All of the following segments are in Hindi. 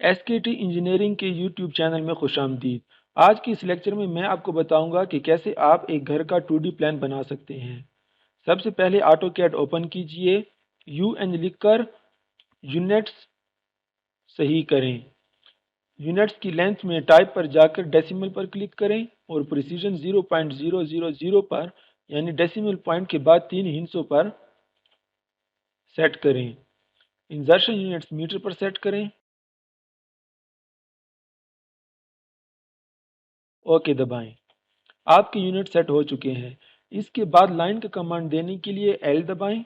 एसकेटी इंजीनियरिंग के यूट्यूब चैनल में खुशामदीद। आज की इस लेक्चर में मैं आपको बताऊंगा कि कैसे आप एक घर का 2D प्लान बना सकते हैं। सबसे पहले ऑटोकैड ओपन कीजिए, यूएन लिखकर यूनिट्स सही करें। यूनिट्स की लेंथ में टाइप पर जाकर डेसिमल पर क्लिक करें और प्रिसीजन 0.000 पर यानी डेसिमल पॉइंट के बाद 3 हिस्सों पर सेट करें। इंसर्शन यूनिट्स मीटर पर सेट करें। ओके दबाएं। आपके यूनिट सेट हो चुके हैं। इसके बाद लाइन का कमांड देने के लिए एल दबाएं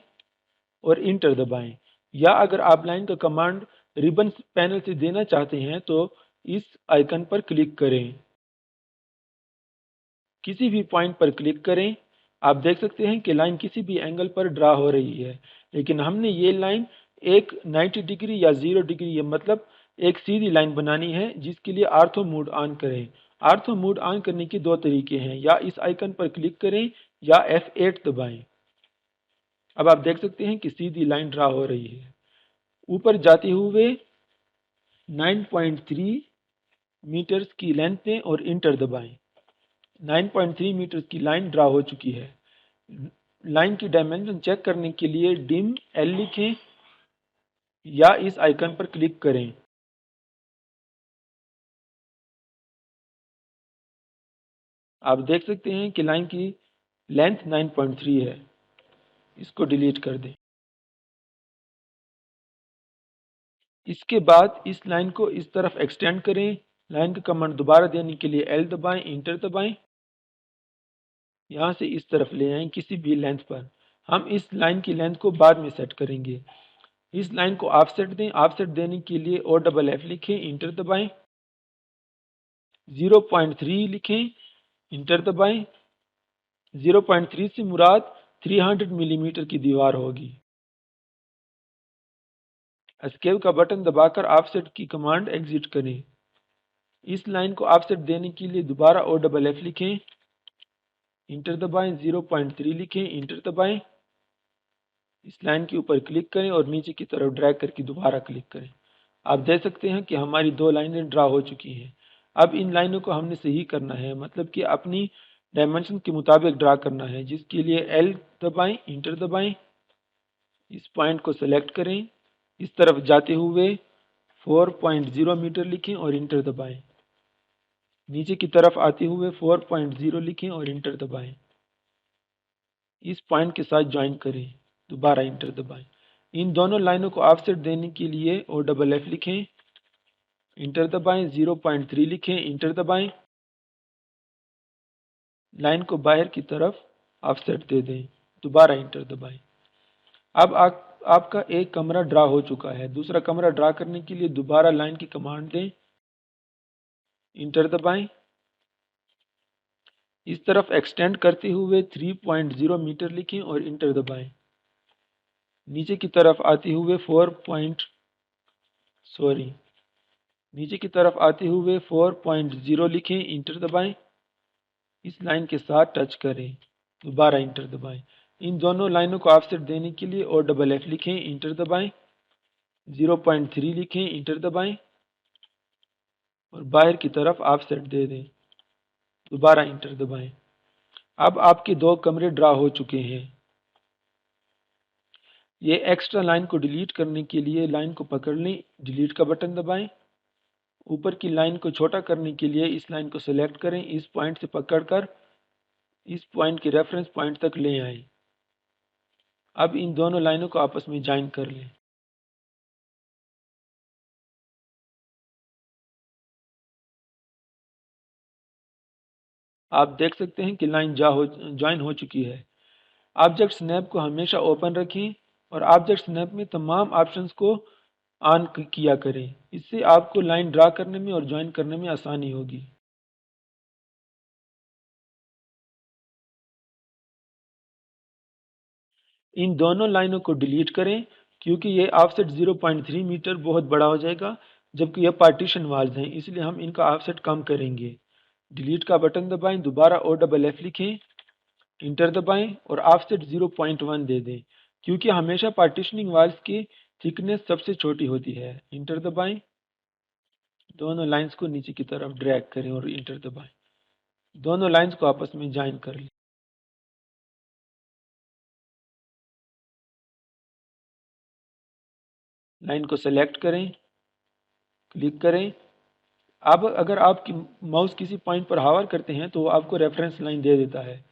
और इंटर दबाएं, या अगर आप लाइन का कमांड रिबन पैनल से देना चाहते हैं तो इस आइकन पर क्लिक करें। किसी भी पॉइंट पर क्लिक करें। आप देख सकते हैं कि लाइन किसी भी एंगल पर ड्रा हो रही है, लेकिन हमने ये लाइन एक 90 डिग्री या 0 डिग्री मतलब एक सीधी लाइन बनानी है, जिसके लिए आर्थो मोड ऑन करें। आर्थो मोड ऑन करने के दो तरीके हैं, या इस आइकन पर क्लिक करें या F8 दबाएं। अब आप देख सकते हैं कि सीधी लाइन ड्रा हो रही है। ऊपर जाते हुए 9.3 मीटर्स की लेंथ दें और इंटर दबाएं। 9.3 मीटर की लाइन ड्रा हो चुकी है। लाइन की डायमेंशन चेक करने के लिए डिम एल लिखें या इस आइकन पर क्लिक करें। आप देख सकते हैं कि लाइन की लेंथ 9.3 है। इसको डिलीट कर दें। इसके बाद इस लाइन को इस तरफ एक्सटेंड करें। लाइन का कमांड दोबारा देने के लिए एल दबाएं, इंटर दबाएं। यहाँ से इस तरफ ले आएं किसी भी लेंथ पर। हम इस लाइन की लेंथ को बाद में सेट करेंगे। इस लाइन को ऑफसेट दें। ऑफसेट देने के लिए OFF लिखें, इंटर दबाएं। 0.3 लिखें, इंटर दबाएं। 0.3 से मुराद 300 मिलीमीटर की दीवार होगी। एस्केप का बटन दबाकर ऑफसेट की कमांड एग्जिट करें। इस लाइन को ऑफसेट देने के लिए दोबारा OFF लिखें, इंटर दबाएं। 0.3 लिखें, इंटर दबाएं। इस लाइन के ऊपर क्लिक करें और नीचे की तरफ ड्रैग करके दोबारा क्लिक करें। आप देख सकते हैं कि हमारी दो लाइनें ड्रा हो चुकी हैं। अब इन लाइनों को हमने सही करना है, मतलब कि अपनी डायमेंशन के मुताबिक ड्रा करना है, जिसके लिए एल दबाएं, इंटर दबाएं। इस पॉइंट को सेलेक्ट करें। इस तरफ जाते हुए 4.0 मीटर लिखें और इंटर दबाएं। नीचे की तरफ आते हुए 4.0 लिखें और इंटर दबाएं। इस पॉइंट के साथ ज्वाइन करें, दोबारा इंटर दबाएं। इन दोनों लाइनों को ऑफसेट देने के लिए OFF लिखें, इंटर दबाएं। 0.3 लिखें, इंटर दबाएं। लाइन को बाहर की तरफ ऑफसेट दे दें, दोबारा इंटर दबाएं। अब आपका एक कमरा ड्रा हो चुका है। दूसरा कमरा ड्रा करने के लिए दोबारा लाइन की कमांड दें, इंटर दबाएं। इस तरफ एक्सटेंड करते हुए 3.0 मीटर लिखें और इंटर दबाएं। नीचे की तरफ आते हुए नीचे की तरफ आते हुए 4.0 लिखें, इंटर दबाएं। इस लाइन के साथ टच करें, दोबारा इंटर दबाएं। इन दोनों लाइनों को ऑफसेट देने के लिए OFF लिखें, इंटर दबाएं। 0.3 लिखें, इंटर दबाएं और बाहर की तरफ ऑफसेट दे दें, दोबारा इंटर दबाएं। अब आपके दो कमरे ड्रा हो चुके हैं। ये एक्स्ट्रा लाइन को डिलीट करने के लिए लाइन को पकड़ लें, डिलीट का बटन दबाएं। ऊपर की लाइन को छोटा करने के लिए इस लाइन को सेलेक्ट करें, इस पॉइंट से पकड़कर इस पॉइंट के रेफरेंस पॉइंट तक ले आएं। अब इन दोनों लाइनों को आपस में ज्वाइन कर लें। आप देख सकते हैं कि लाइन ज्वाइन हो चुकी है। ऑब्जेक्ट स्नैप को हमेशा ओपन रखें और ऑब्जेक्ट स्नैप में तमाम ऑप्शंस को ऑन किया करें। इससे आपको लाइन ड्रा करने में और ज्वाइन करने में आसानी होगी। इन दोनों लाइनों को डिलीट करें, क्योंकि ये ऑफसेट 0.3 मीटर बहुत बड़ा हो जाएगा, जबकि यह पार्टीशन वाल्स हैं, इसलिए हम इनका ऑफसेट कम करेंगे। डिलीट का बटन दबाएं, दोबारा OFF लिखें, इंटर दबाएं और ऑफसेट 0.1 दे दें, क्योंकि हमेशा पार्टीशनिंग वाल्स की थिकनेस सबसे छोटी होती है। इंटर दबाएं। दोनों लाइंस को नीचे की तरफ ड्रैग करें और इंटर दबाएं। दोनों लाइंस को आपस में ज्वाइन कर लें। लाइन को सेलेक्ट करें, क्लिक करें। अब अगर आप माउस किसी पॉइंट पर हावर करते हैं तो आपको रेफरेंस लाइन दे देता है।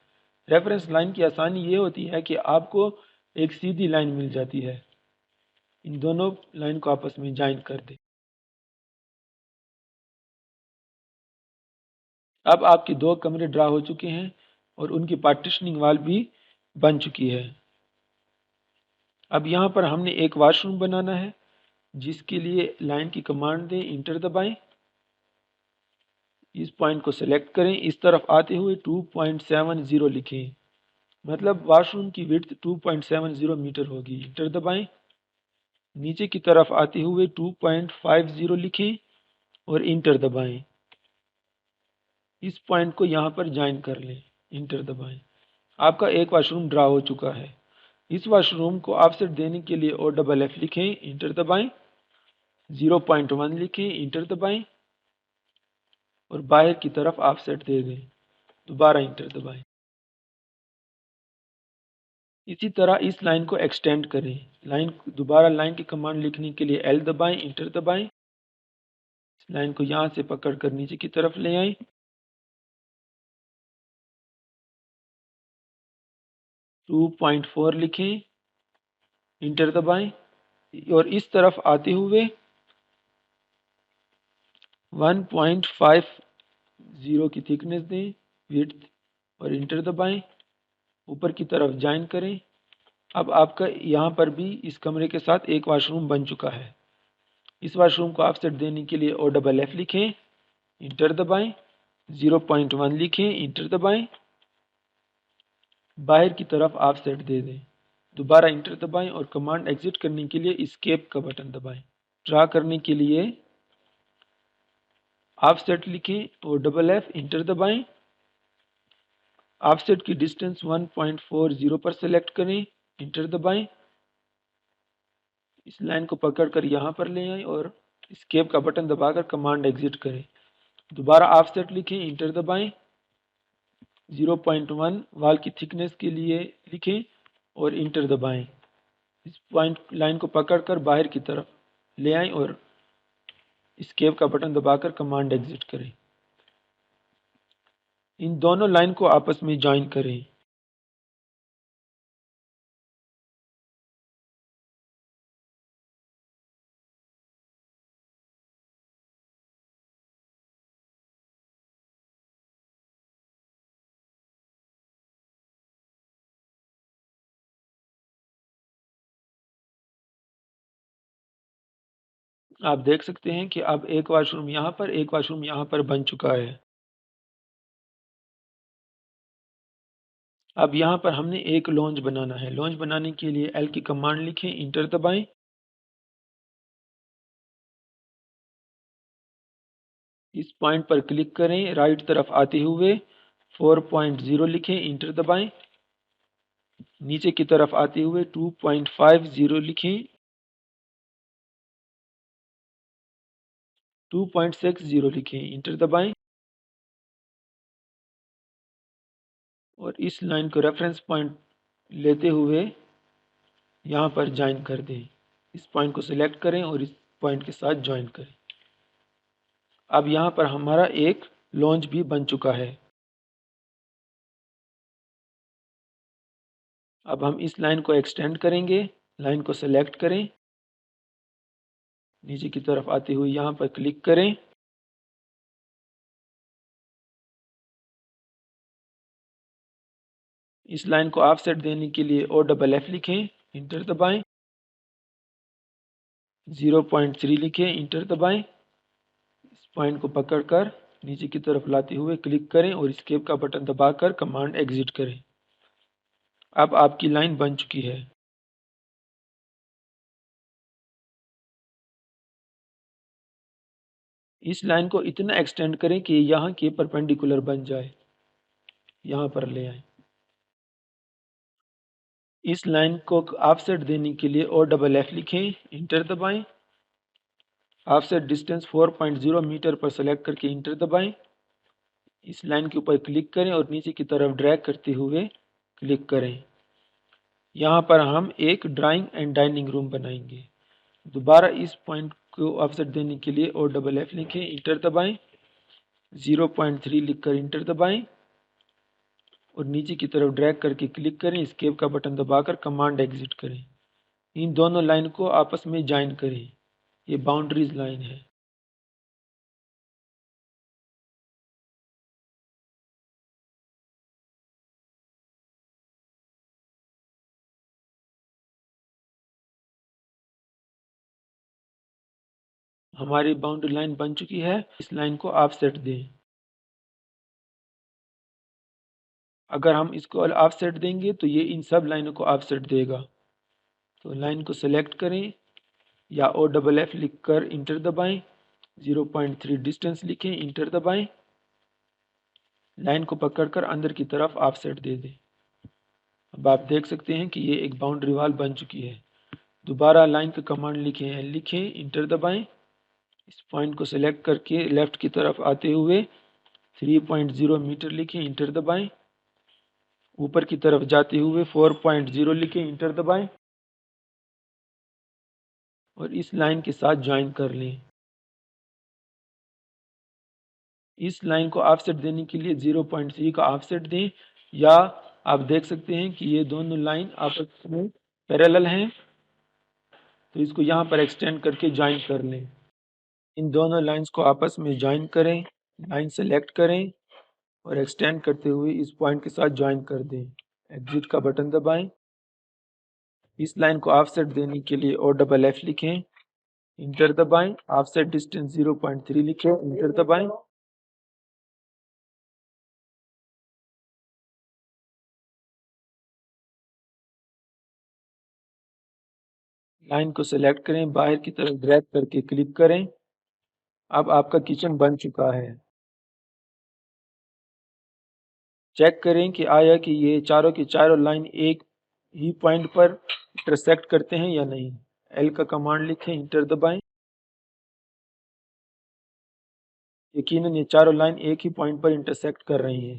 रेफरेंस लाइन की आसानी ये होती है कि आपको एक सीधी लाइन मिल जाती है। इन दोनों लाइन को आपस में ज्वाइन कर दें। अब आपके दो कमरे ड्रा हो चुके हैं और उनकी पार्टीशनिंग वाल भी बन चुकी है। अब यहाँ पर हमने एक वॉशरूम बनाना है, जिसके लिए लाइन की कमांड दें, इंटर दबाएं। इस पॉइंट को सिलेक्ट करें, इस तरफ आते हुए 2.70 लिखें, मतलब वॉशरूम की विड्थ 2.70 मीटर होगी। इंटर दबाएं। नीचे की तरफ आते हुए 2.50 लिखें और इंटर दबाएं। इस पॉइंट को यहाँ पर ज्वाइन कर लें, इंटर दबाएं। आपका एक वॉशरूम ड्रा हो चुका है। इस वॉशरूम को ऑफसेट देने के लिए OFF लिखें, इंटर दबाएं। 0.1 लिखें, इंटर दबाएं और बाहर की तरफ ऑफसेट दे दें। दोबारा इंटर दबाएं। इसी तरह इस लाइन को एक्सटेंड करें। दोबारा लाइन की कमांड लिखने के लिए L दबाएं, इंटर दबाएं। इस लाइन को यहाँ से पकड़कर नीचे की तरफ ले आएं। 2.4 लिखें, इंटर दबाएं और इस तरफ आते हुए 1.50 की थिकनेस दें, विड्थ, और इंटर दबाएं। ऊपर की तरफ ज्वाइन करें। अब आपका यहाँ पर भी इस कमरे के साथ एक वॉशरूम बन चुका है। इस वॉशरूम को ऑफसेट देने के लिए OFF लिखें, इंटर दबाएं। 0.1 लिखें, इंटर दबाएं। बाहर की तरफ ऑफसेट दे दें। दोबारा इंटर दबाएं और कमांड एग्जिट करने के लिए एस्केप का बटन दबाएं। ड्रा करने के लिए ऑफसेट लिखें, OFF, इंटर दबाएं। ऑफसेट की डिस्टेंस 1.40 पर सेलेक्ट करें, इंटर दबाएं। इस लाइन को पकड़कर यहाँ पर ले आएं और एस्केप का बटन दबाकर कमांड एग्जिट करें। दोबारा ऑफसेट लिखें, इंटर दबाएं। 0.1 वाल की थिकनेस के लिए लिखें और इंटर दबाएं। इस पॉइंट लाइन को पकड़कर बाहर की तरफ ले आएं और एस्केप का बटन दबाकर कमांड एग्जिट करें। इन दोनों लाइन को आपस में ज्वाइन करें। आप देख सकते हैं कि अब एक वॉशरूम यहाँ पर, एक वॉशरूम यहाँ पर बन चुका है। अब यहाँ पर हमने एक लॉन्च बनाना है। लॉन्च बनाने के लिए L की कमांड लिखें, इंटर दबाएं। इस पॉइंट पर क्लिक करें, राइट तरफ आते हुए 4.0 लिखें, इंटर दबाएं। नीचे की तरफ आते हुए 2.50 लिखें, 2.60 लिखें, इंटर दबाएं और इस लाइन को रेफरेंस पॉइंट लेते हुए यहाँ पर ज्वाइन कर दें। इस पॉइंट को सिलेक्ट करें और इस पॉइंट के साथ ज्वाइन करें। अब यहाँ पर हमारा एक लॉन्च भी बन चुका है। अब हम इस लाइन को एक्सटेंड करेंगे। लाइन को सिलेक्ट करें, नीचे की तरफ आते हुए यहाँ पर क्लिक करें। इस लाइन को ऑफसेट देने के लिए OFF लिखें, इंटर दबाएं। 0.3 लिखें, इंटर दबाएं। इस पॉइंट को पकड़कर नीचे की तरफ लाते हुए क्लिक करें और एस्केप का बटन दबाकर कमांड एग्जिट करें। अब आपकी लाइन बन चुकी है। इस लाइन को इतना एक्सटेंड करें कि यहाँ के परपेंडिकुलर बन जाए। यहाँ पर ले आए। इस लाइन को ऑफसेट देने के लिए OFF लिखें, इंटर दबाएं। ऑफसेट डिस्टेंस 4.0 मीटर पर सेलेक्ट करके इंटर दबाएं। इस लाइन के ऊपर क्लिक करें और नीचे की तरफ ड्रैग करते हुए क्लिक करें। यहाँ पर हम एक ड्राइंग एंड डाइनिंग रूम बनाएंगे। दोबारा इस पॉइंट को ऑफसेट देने के लिए OFF लिखें, इंटर दबाएं, 0.3 लिखकर इंटर दबाएं और नीचे की तरफ ड्रैग करके क्लिक करें। एस्केप का बटन दबाकर कमांड एग्जिट करें। इन दोनों लाइन को आपस में ज्वाइन करें। ये बाउंड्रीज लाइन है। हमारी बाउंड्री लाइन बन चुकी है। इस लाइन को ऑफसेट दें। अगर हम इसको ऑफसेट देंगे तो ये इन सब लाइनों को ऑफसेट देगा। तो लाइन को सेलेक्ट करें या OFF लिखकर इंटर दबाएं, 0.3 डिस्टेंस लिखें, इंटर दबाएं। लाइन को पकड़कर अंदर की तरफ ऑफसेट दे दें। अब आप देख सकते हैं कि ये एक बाउंड्री वॉल बन चुकी है। दोबारा लाइन का कमांड लिखें, इंटर दबाएं। इस पॉइंट को सेलेक्ट करके लेफ्ट की तरफ आते हुए 3.0 मीटर लिखें, इंटर दबाएं। ऊपर की तरफ जाते हुए 4.0 लिखें, इंटर दबाएं और इस लाइन के साथ ज्वाइन कर लें। इस लाइन को ऑफसेट देने के लिए 0.3 का ऑफसेट दें, या आप देख सकते हैं कि ये दोनों लाइन आपस में पैरेलल हैं, तो इसको यहाँ पर एक्सटेंड करके ज्वाइन कर लें। इन दोनों लाइंस को आपस में ज्वाइन करें, लाइन सेलेक्ट करें और एक्सटेंड करते हुए इस पॉइंट के साथ ज्वाइन कर दें। एग्जिट का बटन दबाएं। इस लाइन को ऑफसेट देने के लिए OFF लिखें, इंटर दबाएं। ऑफसेट डिस्टेंस 0.3 लिखें, इंटर दबाएं। लाइन को सेलेक्ट करें, बाहर की तरफ ड्रैग करके क्लिक करें। अब आपका किचन बन चुका है। चेक करें कि आया कि ये चारों की चारों लाइन एक ही पॉइंट पर इंटरसेक्ट करते हैं या नहीं। एल का कमांड लिखें, इंटर दबाएं। यकीनन ये चारों लाइन एक ही पॉइंट पर इंटरसेक्ट कर रही हैं।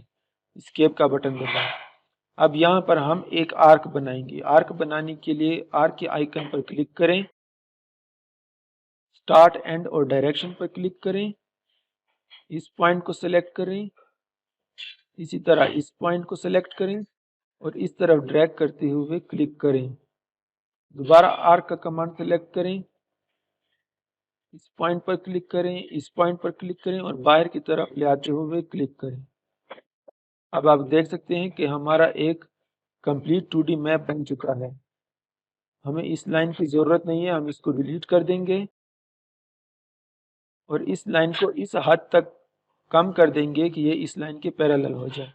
एस्केप का बटन दबाएं। अब यहाँ पर हम एक आर्क बनाएंगे। आर्क बनाने के लिए आर्क के आइकन पर क्लिक करें, स्टार्ट, एंड और डायरेक्शन पर क्लिक करें। इस पॉइंट को सेलेक्ट करें। इसी तरह इस पॉइंट को सेलेक्ट करें और इस तरफ ड्रैग करते हुए क्लिक करें। दोबारा आर्क का कमांड सेलेक्ट करें, इस पॉइंट पर क्लिक करें, इस पॉइंट पर क्लिक करें और बाहर की तरफ ले आते हुए क्लिक करें। अब आप देख सकते हैं कि हमारा एक कंप्लीट 2D मैप बन चुका है। हमें इस लाइन की ज़रूरत नहीं है, हम इसको डिलीट कर देंगे और इस लाइन को इस हद तक कम कर देंगे कि ये इस लाइन के पैरेलल हो जाए।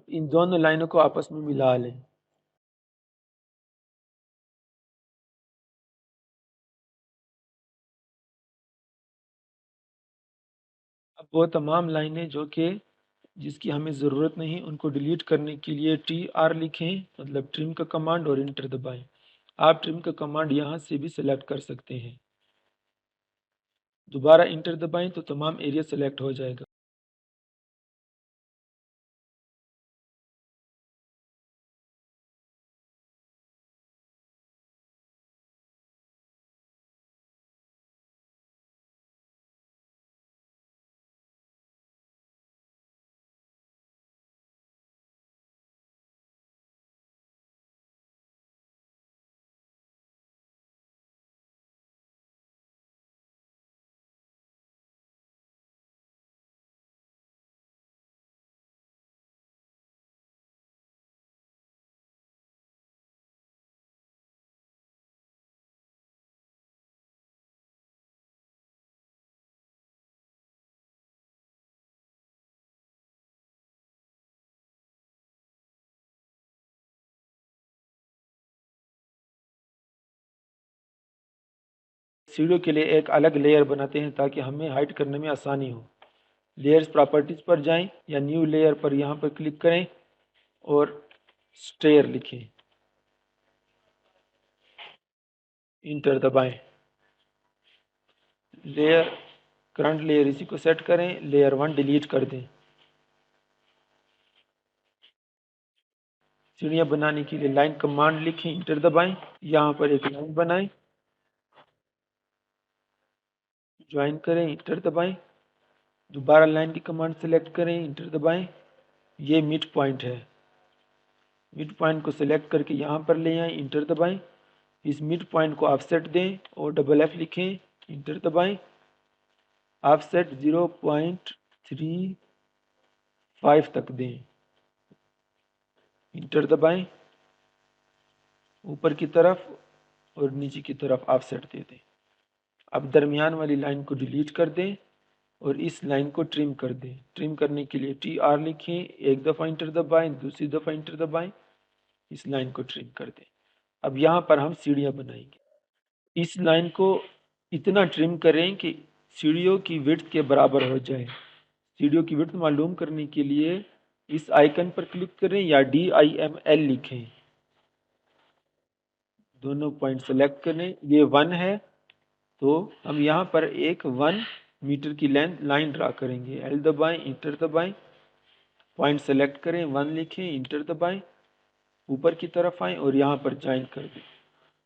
इन दोनों लाइनों को आपस में मिला लें। अब वो तमाम लाइनें जो कि जिसकी हमें ज़रूरत नहीं, उनको डिलीट करने के लिए TR लिखें, मतलब ट्रिम का कमांड, और इंटर दबाएं। आप ट्रिम का कमांड यहाँ से भी सिलेक्ट कर सकते हैं। दोबारा इंटर दबाएं तो तमाम एरिया सेलेक्ट हो जाएगा। सीढ़ियों के लिए एक अलग लेयर बनाते हैं ताकि हमें हाइड करने में आसानी हो। लेयर्स प्रॉपर्टीज पर जाएं या न्यू लेयर पर यहाँ पर क्लिक करें और स्टेयर लिखें। इंटर दबाएं। लेयर करंट लेयर इसी को सेट करें, लेयर 1 डिलीट कर दें। सीढ़ियाँ बनाने के लिए लाइन कमांड लिखें, इंटर दबाएं। यहाँ पर एक लाइन बनाएं, ज्वाइन करें, इंटर दबाएं। दोबारा लाइन की कमांड सेलेक्ट करें, इंटर दबाएं। ये मिड पॉइंट है, मिड पॉइंट को सिलेक्ट करके यहाँ पर ले आएं, इंटर दबाएं। इस मिड पॉइंट को ऑफसेट दें और डबल एफ लिखें, इंटर दबाएं। ऑफसेट 0.35 तक दें, इंटर दबाएं। ऊपर की तरफ और नीचे की तरफ ऑफसेट दे दें। अब दरमियान वाली लाइन को डिलीट कर दें और इस लाइन को ट्रिम कर दें। ट्रिम करने के लिए TR लिखें, एक दफ़ा इंटर दबाएं, दूसरी दफ़ा इंटर दबाएं, इस लाइन को ट्रिम कर दें। अब यहाँ पर हम सीढ़ियाँ बनाएंगे। इस लाइन को इतना ट्रिम करें कि सीढ़ियों की विड्थ के बराबर हो जाए। सीढ़ियों की विड्थ मालूम करने के लिए इस आइकन पर क्लिक करें या DIML लिखें, दोनों पॉइंट सेलेक्ट करें। ये 1 है तो हम यहाँ पर एक 1 मीटर की लेंथ लाइन ड्रा करेंगे। L दबाएं, इंटर दबाएं, पॉइंट सेलेक्ट करें, 1 लिखें, इंटर दबाएं, ऊपर की तरफ आएं और यहाँ पर ज्वाइन कर दें।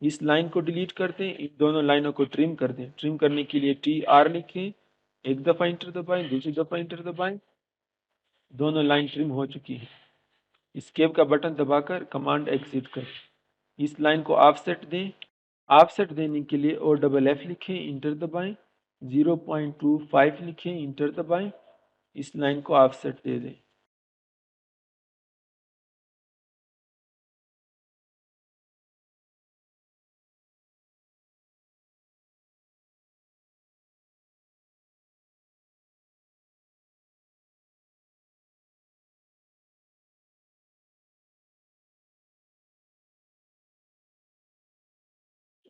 इस लाइन को डिलीट कर दें, इन दोनों लाइनों को ट्रिम कर दें। ट्रिम करने के लिए TR लिखें, एक दफ़ा इंटर दबाएं, दूसरी दफ़ा इंटर दबाएं, दोनों लाइन ट्रिम हो चुकी है। एस्केप का बटन दबाकर कमांड एग्जिट करें। इस लाइन को ऑफसेट दें। ऑफसेट देने के लिए OFF लिखें, इंटर दबाएं, 0.25 लिखें, इंटर दबाएं। इस लाइन को ऑफसेट दे दें।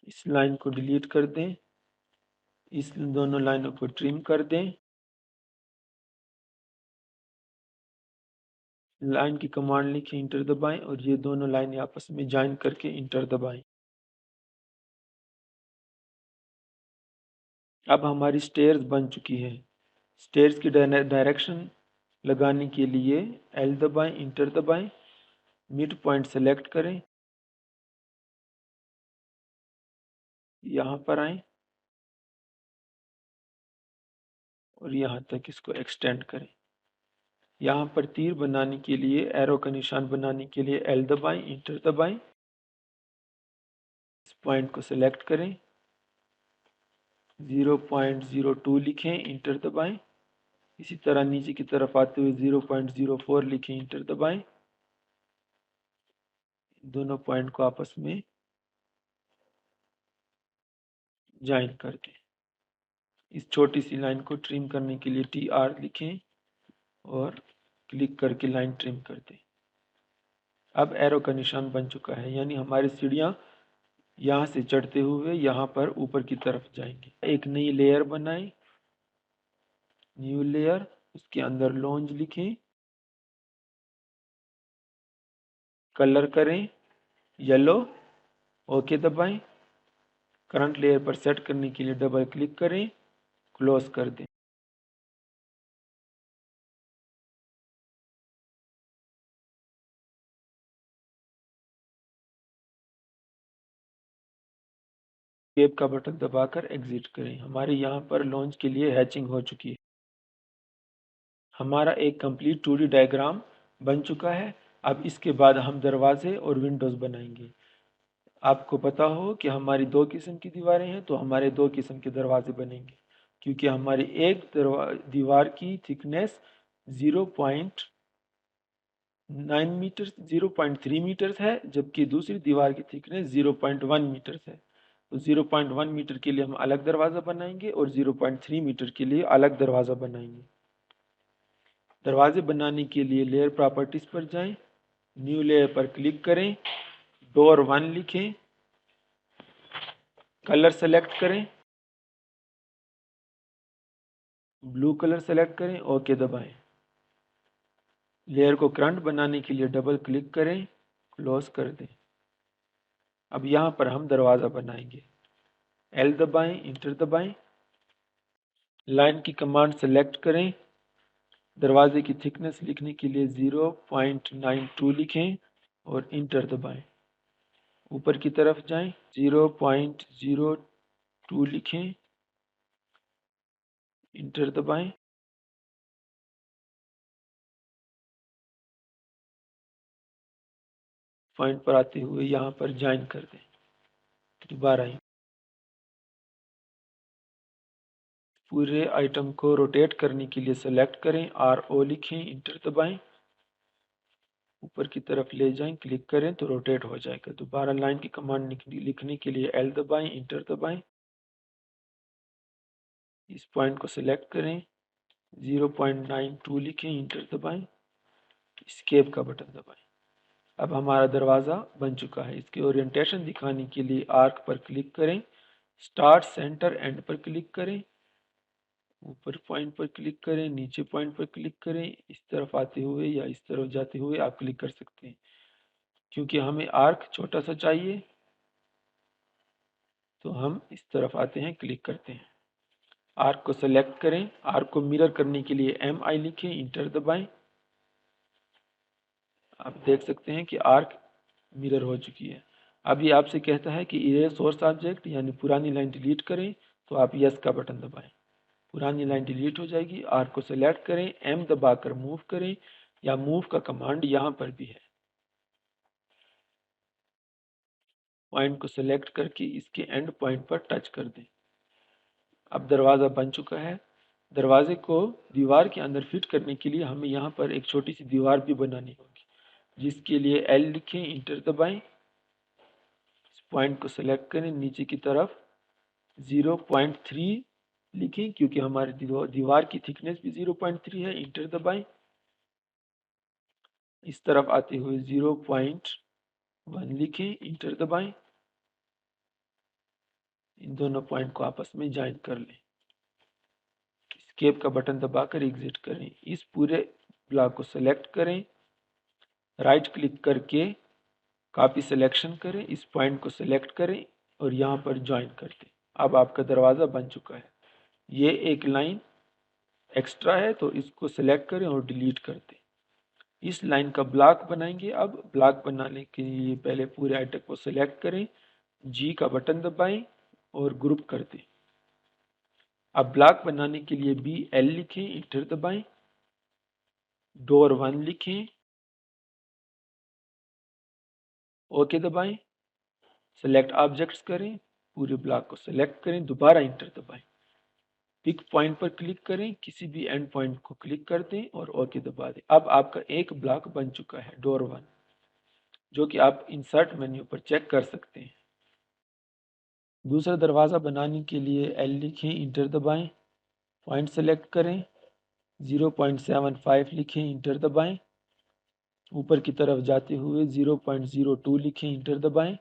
इस लाइन को डिलीट कर दें, इस दोनों लाइनों को ट्रिम कर दें। लाइन की कमांड लिखें, इंटर दबाएं और ये दोनों लाइनें आपस में ज्वाइन करके इंटर दबाएं। अब हमारी स्टेयर्स बन चुकी है। स्टेयर्स की डायरेक्शन लगाने के लिए L दबाएं, इंटर दबाएं, मिड पॉइंट सेलेक्ट करें, यहाँ पर आएं और यहाँ तक इसको एक्सटेंड करें। यहाँ पर तीर बनाने के लिए, एरो का निशान बनाने के लिए L दबाएं, इंटर दबाएं, इस पॉइंट को सेलेक्ट करें, 0.02 लिखें, इंटर दबाएं। इसी तरह नीचे की तरफ आते हुए 0.04 लिखें, इंटर दबाएं। दोनों पॉइंट को आपस में ज्वाइन कर दें। इस छोटी सी लाइन को ट्रिम करने के लिए TR लिखें और क्लिक करके लाइन ट्रिम कर दें। अब एरो का निशान बन चुका है, यानी हमारी सीढ़ियाँ यहाँ से चढ़ते हुए यहाँ पर ऊपर की तरफ जाएंगे। एक नई लेयर बनाएं, न्यू लेयर, उसके अंदर लॉन्ज लिखें, कलर करें येलो, ओके दबाएं। करंट लेयर पर सेट करने के लिए डबल क्लिक करें, क्लोज कर दें। एस्केप का बटन दबाकर एग्जिट करें। हमारे यहाँ पर लॉन्च के लिए हैचिंग हो चुकी है। हमारा एक कंप्लीट 2D डायग्राम बन चुका है। अब इसके बाद हम दरवाजे और विंडोज़ बनाएंगे। आपको पता हो कि हमारी 2 किस्म की दीवारें हैं तो हमारे 2 किस्म के दरवाजे बनेंगे, क्योंकि हमारी एक दीवार की थिकनेस 0.9 मीटर 0.3 मीटर्स है, जबकि दूसरी दीवार की थिकनेस 0.1 मीटर्स है। तो 0.1 मीटर के लिए हम अलग दरवाज़ा बनाएंगे और 0.3 मीटर के लिए अलग दरवाज़ा बनाएंगे। दरवाजे बनाने के लिए लेयर प्रॉपर्टीज पर जाएं, न्यू लेयर पर क्लिक करें, डोर 1 लिखें, कलर सेलेक्ट करें, ब्लू कलर सेलेक्ट करें, ओके दबाएं। लेयर को करंट बनाने के लिए डबल क्लिक करें, क्लोज कर दें। अब यहाँ पर हम दरवाज़ा बनाएंगे। एल दबाएं, इंटर दबाएं। लाइन की कमांड सेलेक्ट करें, दरवाजे की थिकनेस लिखने के लिए 0.92 लिखें और इंटर दबाएं। ऊपर की तरफ जाएं, 0.02 लिखें, इंटर दबाएं। पॉइंट पर आते हुए यहाँ पर ज्वाइन कर दें। दोबारा पूरे आइटम को रोटेट करने के लिए सेलेक्ट करें, RO लिखें, इंटर दबाएं। ऊपर की तरफ ले जाएं, क्लिक करें तो रोटेट हो जाएगा। दोबारा लाइन की कमांड लिखने के लिए L दबाएं, इंटर दबाएं। इस पॉइंट को सेलेक्ट करें, 0.92 लिखें, इंटर दबाएं। एस्केप का बटन दबाएं। अब हमारा दरवाज़ा बन चुका है। इसकी ओरिएंटेशन दिखाने के लिए आर्क पर क्लिक करें, स्टार्ट, सेंटर, एंड पर क्लिक करें। ऊपर पॉइंट पर क्लिक करें, नीचे पॉइंट पर क्लिक करें। इस तरफ आते हुए या इस तरफ जाते हुए आप क्लिक कर सकते हैं। क्योंकि हमें आर्क छोटा सा चाहिए तो हम इस तरफ आते हैं, क्लिक करते हैं। आर्क को सेलेक्ट करें, आर्क को मिरर करने के लिए MI लिखें, इंटर दबाएं। आप देख सकते हैं कि आर्क मिरर हो चुकी है। अब ये आपसे कहता है कि इरेज सोर्स ऑब्जेक्ट यानी पुरानी लाइन डिलीट करें, तो आप यस का बटन दबाएं। पुरानी लाइन डिलीट हो जाएगी। आर्क को सेलेक्ट करें, M दबाकर मूव करें, या मूव का कमांड यहाँ पर भी है। पॉइंट को सेलेक्ट करके इसके एंड पॉइंट पर टच कर दें। अब दरवाज़ा बन चुका है। दरवाजे को दीवार के अंदर फिट करने के लिए हमें यहाँ पर एक छोटी सी दीवार भी बनानी होगी, जिसके लिए L लिखें, इंटर दबाएं। इस पॉइंट को सेलेक्ट करें, नीचे की तरफ 0.3 लिखें, क्योंकि हमारी दीवार की थिकनेस भी 0.3 है, इंटर दबाएं। इस तरफ आते हुए 0.1 लिखें, इंटर दबाएं। इन दोनों पॉइंट को आपस में ज्वाइन कर लें। एस्केप का बटन दबाकर एग्जिट करें। इस पूरे ब्लॉक को सेलेक्ट करें, राइट क्लिक करके कॉपी सिलेक्शन करें, इस पॉइंट को सेलेक्ट करें और यहाँ पर ज्वाइन कर दें। अब आपका दरवाज़ा बन चुका है। ये एक लाइन एक्स्ट्रा है तो इसको सेलेक्ट करें और डिलीट कर दें। इस लाइन का ब्लॉक बनाएंगे। अब ब्लॉक बनाने के लिए पहले पूरे आइटम को सेलेक्ट करें, G का बटन दबाएं और ग्रुप कर दें। अब ब्लॉक बनाने के लिए BL लिखें, इंटर दबाएं। डोर 1 लिखें, ओके दबाएं। सेलेक्ट ऑब्जेक्ट्स करें, पूरे ब्लॉक को सेलेक्ट करें, दोबारा इंटर दबाएं। पिक पॉइंट पर क्लिक करें, किसी भी एंड पॉइंट को क्लिक कर दें और ओके दबा दें। अब आपका एक ब्लॉक बन चुका है, डोर 1, जो कि आप इंसर्ट मेन्यू पर चेक कर सकते हैं। दूसरा दरवाज़ा बनाने के लिए L लिखें, इंटर दबाएं। पॉइंट सेलेक्ट करें, 0.75 लिखें, इंटर दबाएं। ऊपर की तरफ जाते हुए 0.02 लिखें, इंटर दबाएं।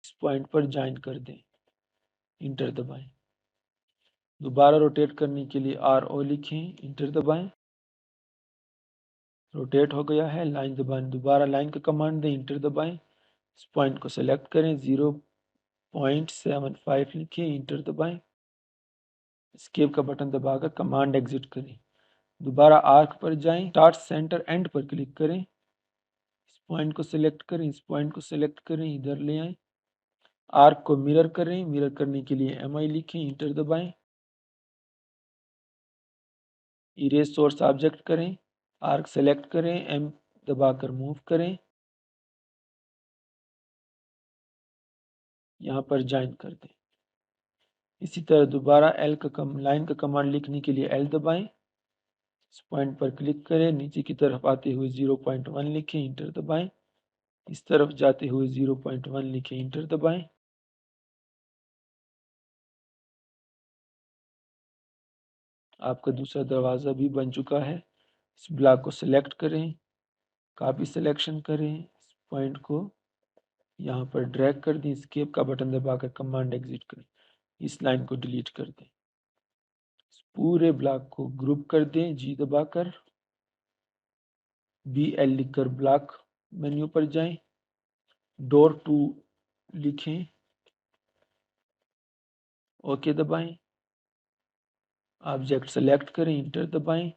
इस पॉइंट पर ज्वाइन कर दें, इंटर दबाएं। दोबारा रोटेट करने के लिए RO लिखें, इंटर दबाएं। रोटेट हो गया है। लाइन दबाएं, दोबारा लाइन का कमांड दें, इंटर दबाएं। इस पॉइंट को सेलेक्ट करें, 0.75 लिखें, इंटर दबाएं। एस्केप का बटन दबाकर कमांड एग्जिट करें। दोबारा आर्क पर जाएं, स्टार्ट, सेंटर, एंड पर क्लिक करें। इस पॉइंट को सिलेक्ट करें, इस पॉइंट को सिलेक्ट करें, इधर ले आएं। आर्क को मिरर करें, मिरर करने के लिए MI लिखें, इंटर दबाएं। इरेज सोर्स ऑब्जेक्ट करें, आर्क सेलेक्ट करें, M दबाकर मूव करें, यहाँ पर ज्वाइन कर दें। इसी तरह दोबारा लाइन का कमांड लिखने के लिए L दबाएं। इस पॉइंट पर क्लिक करें, नीचे की तरफ आते हुए 0.1 लिखें, इंटर दबाएं। इस तरफ जाते हुए 0.1 लिखें, इंटर दबाएं। आपका दूसरा दरवाज़ा भी बन चुका है। इस ब्लॉक को सिलेक्ट करें, कॉपी सिलेक्शन करें, इस पॉइंट को यहाँ पर ड्रैग कर दें, एस्केप का बटन दबाकर कमांड एग्जिट करें। इस लाइन को डिलीट कर दें। इस पूरे ब्लॉक को ग्रुप कर दें, G दबाकर। BL लिखकर ब्लॉक मेन्यू पर जाएं, डोर 2 लिखें, ओके दबाएं, ऑब्जेक्ट सेलेक्ट करें, इंटर दबाएं,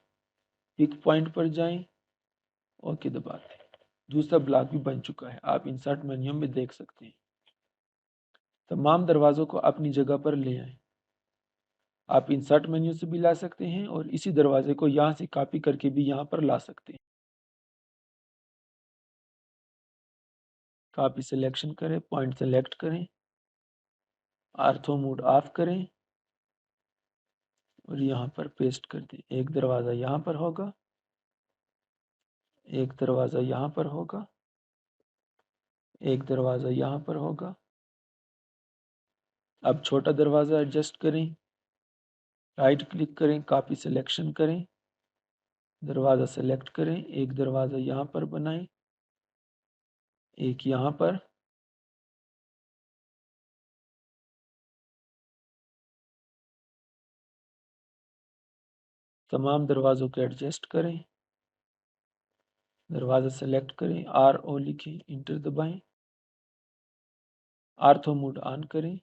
पिक पॉइंट पर जाएं, ओके दबा दें। दूसरा ब्लॉक भी बन चुका है, आप इंसर्ट मेन्यू में देख सकते हैं। तमाम दरवाज़ों को अपनी जगह पर ले आएं। आप इंसर्ट मेन्यू से भी ला सकते हैं और इसी दरवाजे को यहाँ से कॉपी करके भी यहाँ पर ला सकते हैं। कॉपी सिलेक्शन करें, पॉइंट सेलेक्ट करें, आर्थो मोड ऑफ करें और यहाँ पर पेस्ट कर दें। एक दरवाज़ा यहाँ पर होगा, एक दरवाज़ा यहाँ पर होगा, एक दरवाज़ा यहाँ पर होगा। अब छोटा दरवाज़ा एडजस्ट करें, राइट क्लिक करें, कॉपी सिलेक्शन करें, दरवाज़ा सेलेक्ट करें, एक दरवाज़ा यहाँ पर बनाएं, एक यहाँ पर, तमाम दरवाज़ों को एडजस्ट करें, दरवाज़ा सेलेक्ट करें, RO लिखें, इंटर दबाएं, आर्थो मोड ऑन करें,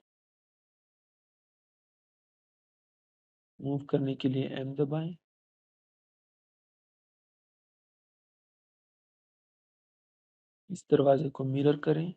मूव करने के लिए M दबाएं, इस दरवाजे को मिरर करें,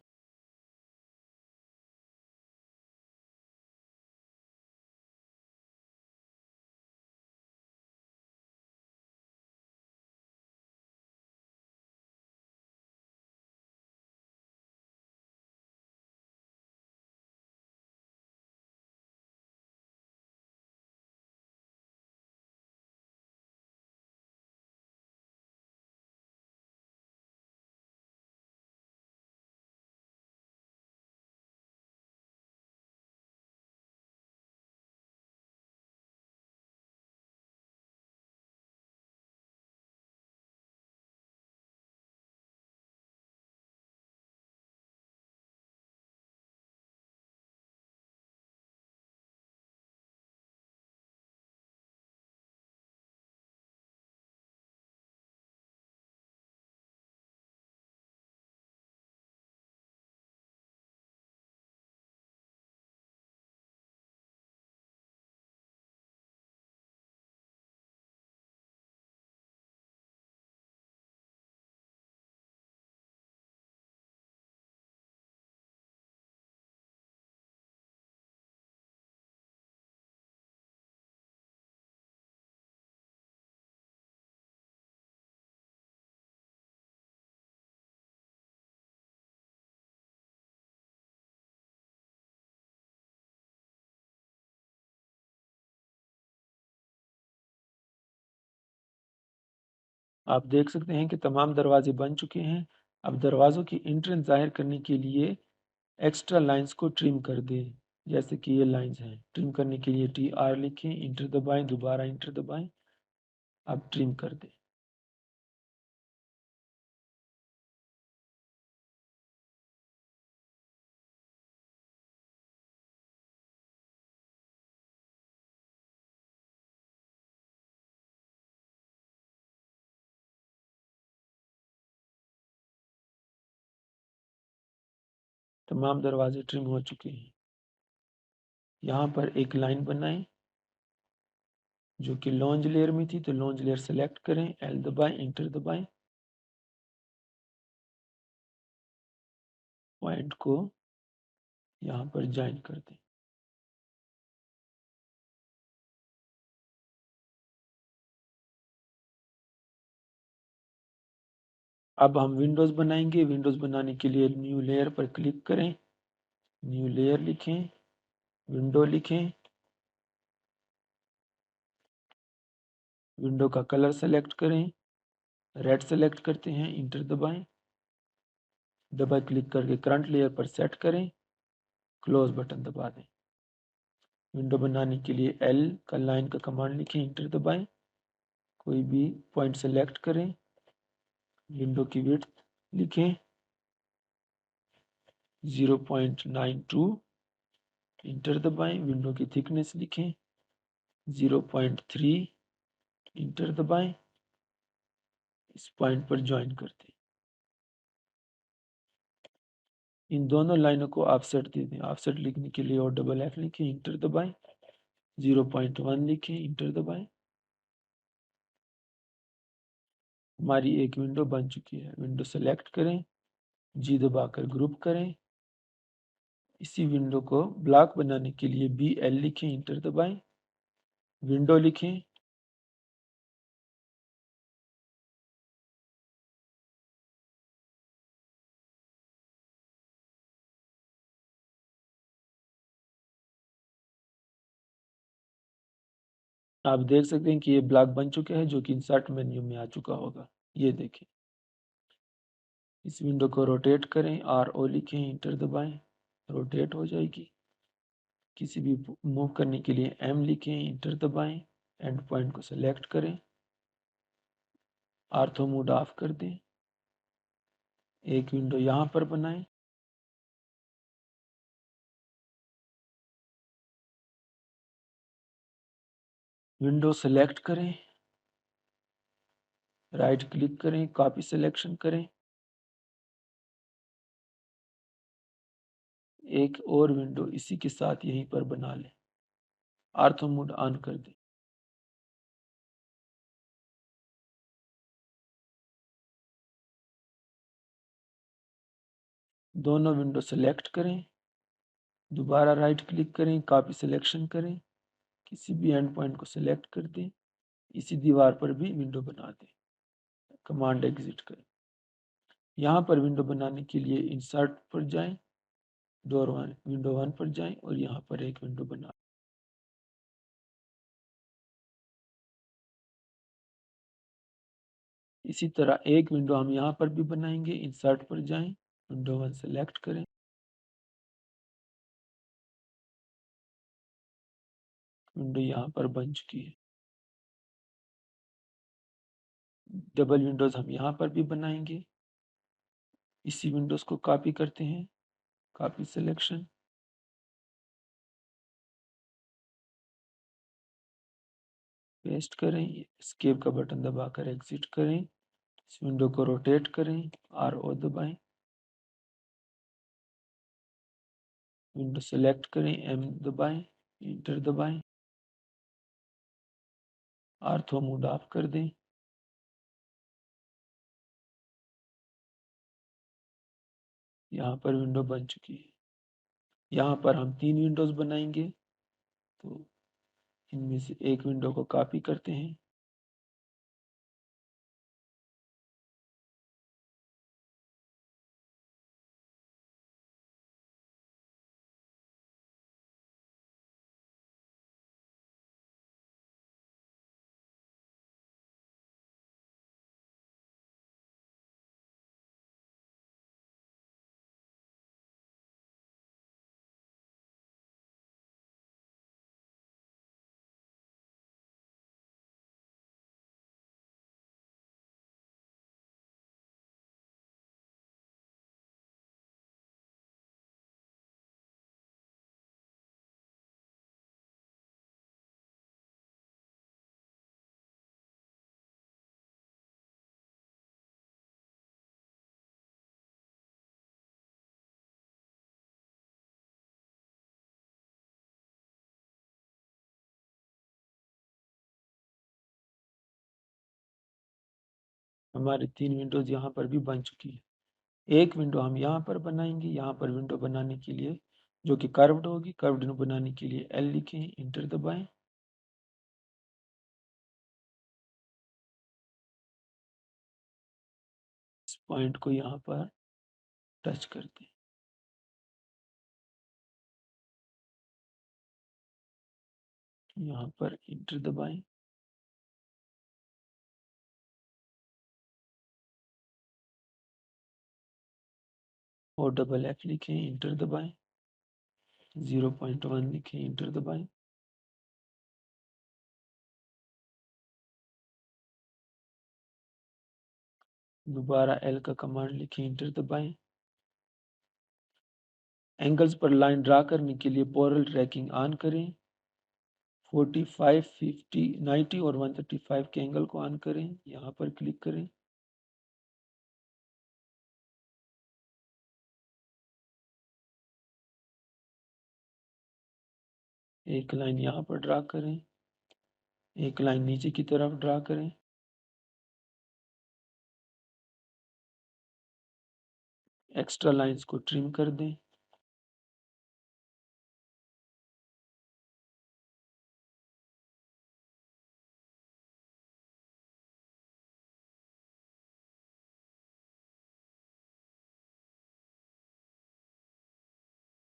आप देख सकते हैं कि तमाम दरवाजे बन चुके हैं। अब दरवाज़ों की एंट्रेंस ज़ाहिर करने के लिए एक्स्ट्रा लाइंस को ट्रिम कर दें, जैसे कि ये लाइंस हैं। ट्रिम करने के लिए TR लिखें, इंटर दबाएं, दोबारा इंटर दबाएं, अब ट्रिम कर दें। तमाम दरवाजे ट्रिम हो चुके हैं। यहाँ पर एक लाइन बनाएं जो कि लॉन्ज लेयर में थी, तो लॉन्ज लेयर सेलेक्ट करें, L दबाएं, इंटर दबाएं, पॉइंट को यहाँ पर ज्वाइन कर दें। अब हम विंडोज़ बनाएंगे। विंडोज़ बनाने के लिए न्यू लेयर पर क्लिक करें, न्यू लेयर लिखें, विंडो लिखें, विंडो का कलर सेलेक्ट करें, रेड सेलेक्ट करते हैं, इंटर दबाएं, डबल क्लिक करके करंट लेयर पर सेट करें, क्लोज बटन दबा दें। विंडो बनाने के लिए L का लाइन का कमांड लिखें, इंटर दबाएं, कोई भी पॉइंट सेलेक्ट करें, विंडो की विड्थ लिखें 0.92, इंटर दबाएं, विंडो की थिकनेस लिखें 0.3, इंटर दबाएं, इस पॉइंट पर ज्वाइन कर दें। इन दोनों लाइनों को ऑफसेट दे दें। ऑफसेट लिखने के लिए और डबल एफ लिखें, इंटर दबाएं, 0.1 लिखें, इंटर दबाएं। हमारी एक विंडो बन चुकी है। विंडो सेलेक्ट करें, जी दबाकर ग्रुप करें। इसी विंडो को ब्लॉक बनाने के लिए BL लिखें, इंटर दबाएं, विंडो लिखें, आप देख सकते हैं कि ये ब्लॉक बन चुके हैं जो कि इंसर्ट मेन्यू में आ चुका होगा। ये देखें। इस विंडो को रोटेट करें, RO लिखें, इंटर दबाएं, रोटेट हो जाएगी। किसी भी मूव करने के लिए M लिखें, इंटर दबाएं, एंड पॉइंट को सेलेक्ट करें, आर्थो मोड ऑफ कर दें। एक विंडो यहाँ पर बनाएं, विंडो सेलेक्ट करें, राइट क्लिक करें, कॉपी सिलेक्शन करें, एक और विंडो इसी के साथ यहीं पर बना लें, आर्थो मोड ऑन कर दें। दोनों विंडो सेलेक्ट करें, दोबारा राइट क्लिक करें, कॉपी सिलेक्शन करें, किसी भी एंड पॉइंट को सिलेक्ट कर दें, इसी दीवार पर भी विंडो बना दें। कमांड एग्जिट करें। यहाँ पर विंडो बनाने के लिए इंसर्ट पर जाएं, डोर 1 विंडो 1 पर जाएं और यहाँ पर एक विंडो बना। इसी तरह एक विंडो हम यहाँ पर भी बनाएंगे। इंसर्ट पर जाएं, विंडो 1 सेलेक्ट करें, विंडो यहाँ पर बन चुकी है। डबल विंडोज हम यहाँ पर भी बनाएंगे। इसी विंडोज को कॉपी करते हैं, कॉपी सिलेक्शन, पेस्ट करें, एस्केप का बटन दबाकर एग्जिट करें। इस विंडो को रोटेट करें, RO दबाएं, विंडो सेलेक्ट करें, M दबाएं, इंटर दबाएं, आर्थो मोड ऑफ कर दें। यहाँ पर विंडो बन चुकी है। यहाँ पर हम 3 विंडोज बनाएंगे, तो इनमें से एक विंडो को कॉपी करते हैं, हमारे 3 विंडोज यहाँ पर भी बन चुकी है। एक विंडो हम यहाँ पर बनाएंगे। यहाँ पर विंडो बनाने के लिए जो कि कर्व्ड होगी, कर्व्ड बनाने के लिए L लिखें, इंटर दबाएं, इस पॉइंट को यहाँ पर टच कर दें, यहाँ पर इंटर दबाएं, और डबल F लिखें, इंटर दबाएं, 0.1 लिखें, इंटर दबाएं, दोबारा L का कमांड लिखें, इंटर दबाएं। एंगल्स पर लाइन ड्रा करने के लिए पोरल ट्रैकिंग ऑन करें, 45, 50, 90 और 135 के एंगल को ऑन करें, यहाँ पर क्लिक करें। एक लाइन यहाँ पर ड्रा करें, एक लाइन नीचे की तरफ ड्रा करें। एक्स्ट्रा लाइंस को ट्रिम कर दें।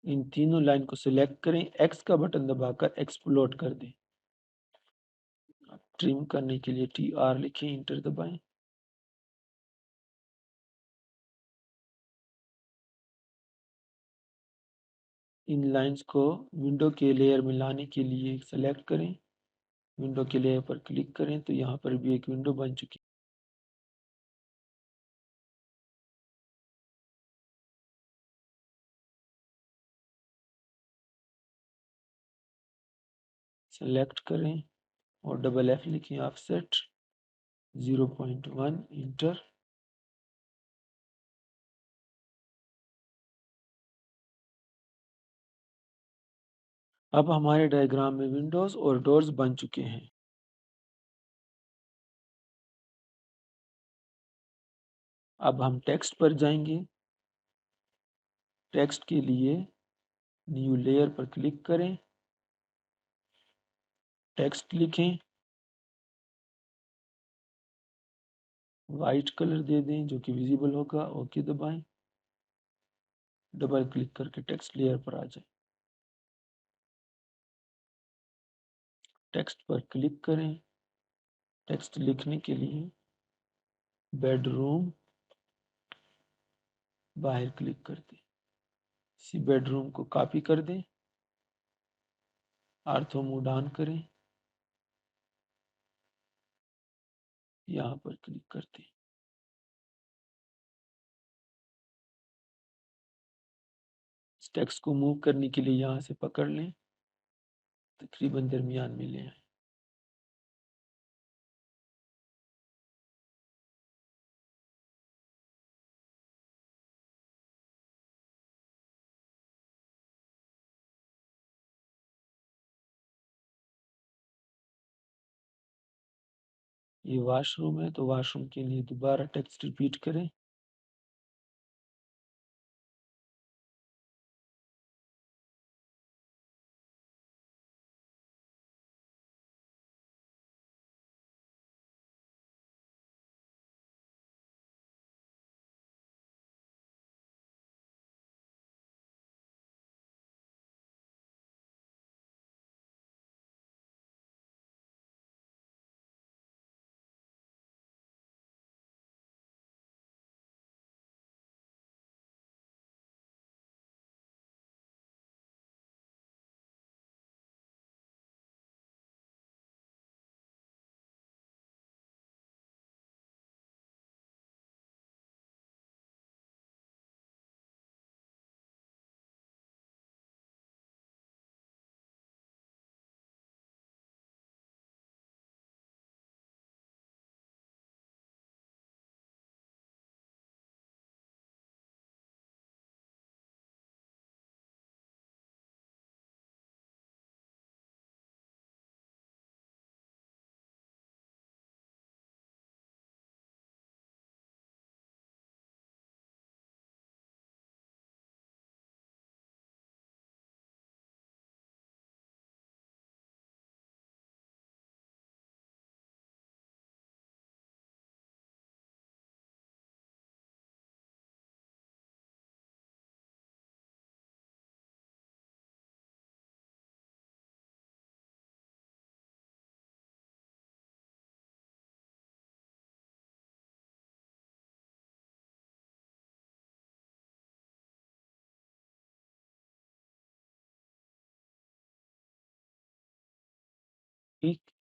इन तीनों लाइन को सिलेक्ट करें, एक्स का बटन दबाकर एक्सप्लोड कर दें। ट्रिम करने के लिए TR लिखें, इंटर दबाएं। इन लाइंस को विंडो के लेयर में लाने के लिए सेलेक्ट करें, विंडो के लेयर पर क्लिक करें तो यहाँ पर भी एक विंडो बन चुकी है। सेलेक्ट करें और डबल F लिखें, ऑफसेट 0.1, इंटर। अब हमारे डायग्राम में विंडोज और डोर्स बन चुके हैं। अब हम टेक्स्ट पर जाएंगे। टेक्स्ट के लिए न्यू लेयर पर क्लिक करें, टेक्स्ट लिखें, वाइट कलर दे दें जो कि विजिबल होगा। ओके दबाएं, डबल क्लिक करके टेक्स्ट लेयर पर आ जाए। टेक्स्ट पर क्लिक करें, टेक्स्ट लिखने के लिए बेडरूम बाहर क्लिक कर दें। इसी बेडरूम को कॉपी कर दें, आर्थो मोड ऑन करें, यहाँ पर क्लिक करते हैं। इस टेक्स्ट को मूव करने के लिए यहाँ से पकड़ लें, तकरीबन दरमियान में ले आए। ये वॉशरूम है तो वॉशरूम के लिए दोबारा टेक्स्ट रिपीट करें।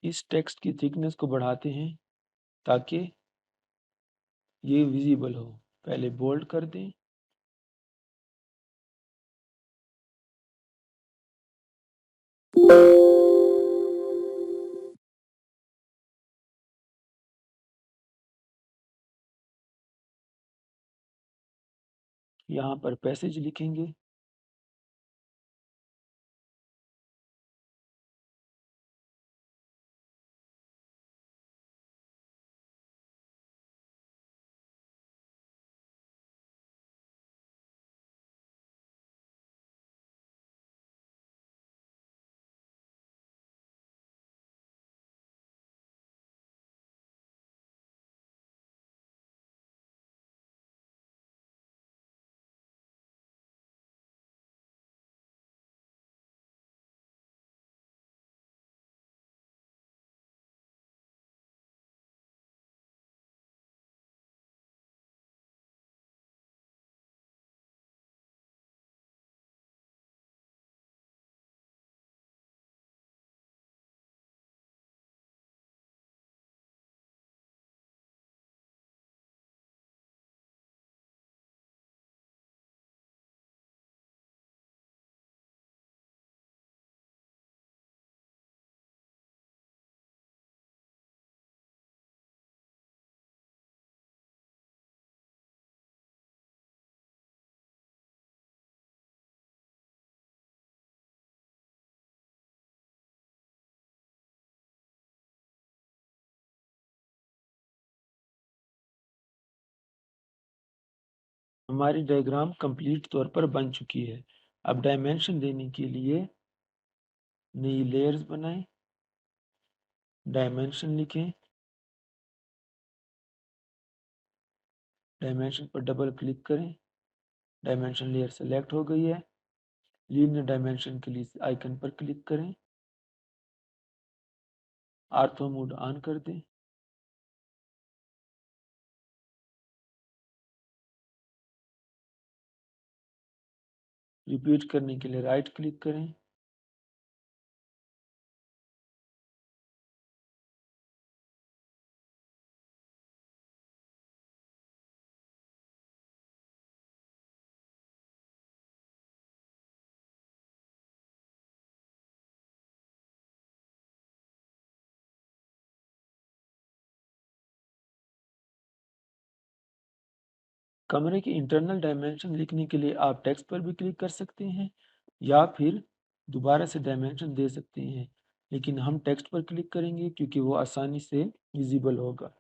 इस टेक्स्ट की थिकनेस को बढ़ाते हैं ताकि ये विजिबल हो। पहले बोल्ड कर दें, यहाँ पर पैसेज लिखेंगे। हमारी डायग्राम कंप्लीट तौर पर बन चुकी है। अब डायमेंशन देने के लिए नई लेयर्स बनाएं, डायमेंशन लिखें, डायमेंशन पर डबल क्लिक करें, डायमेंशन लेयर सेलेक्ट हो गई है। लीनियर डायमेंशन के लिए आइकन पर क्लिक करें, ऑर्थो मोड ऑन कर दें। रिपीट करने के लिए राइट क्लिक करें, कमरे के इंटरनल डायमेंशन लिखने के लिए आप टेक्स्ट पर भी क्लिक कर सकते हैं या फिर दोबारा से डायमेंशन दे सकते हैं, लेकिन हम टेक्स्ट पर क्लिक करेंगे क्योंकि वो आसानी से विजिबल होगा।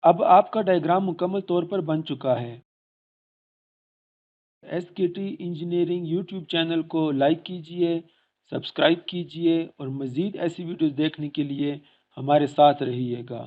अब आपका डायग्राम मुकम्मल तौर पर बन चुका है। SKT इंजीनियरिंग यूट्यूब चैनल को लाइक कीजिए, सब्सक्राइब कीजिए और मज़ीद ऐसी वीडियोज़ देखने के लिए हमारे साथ रहिएगा।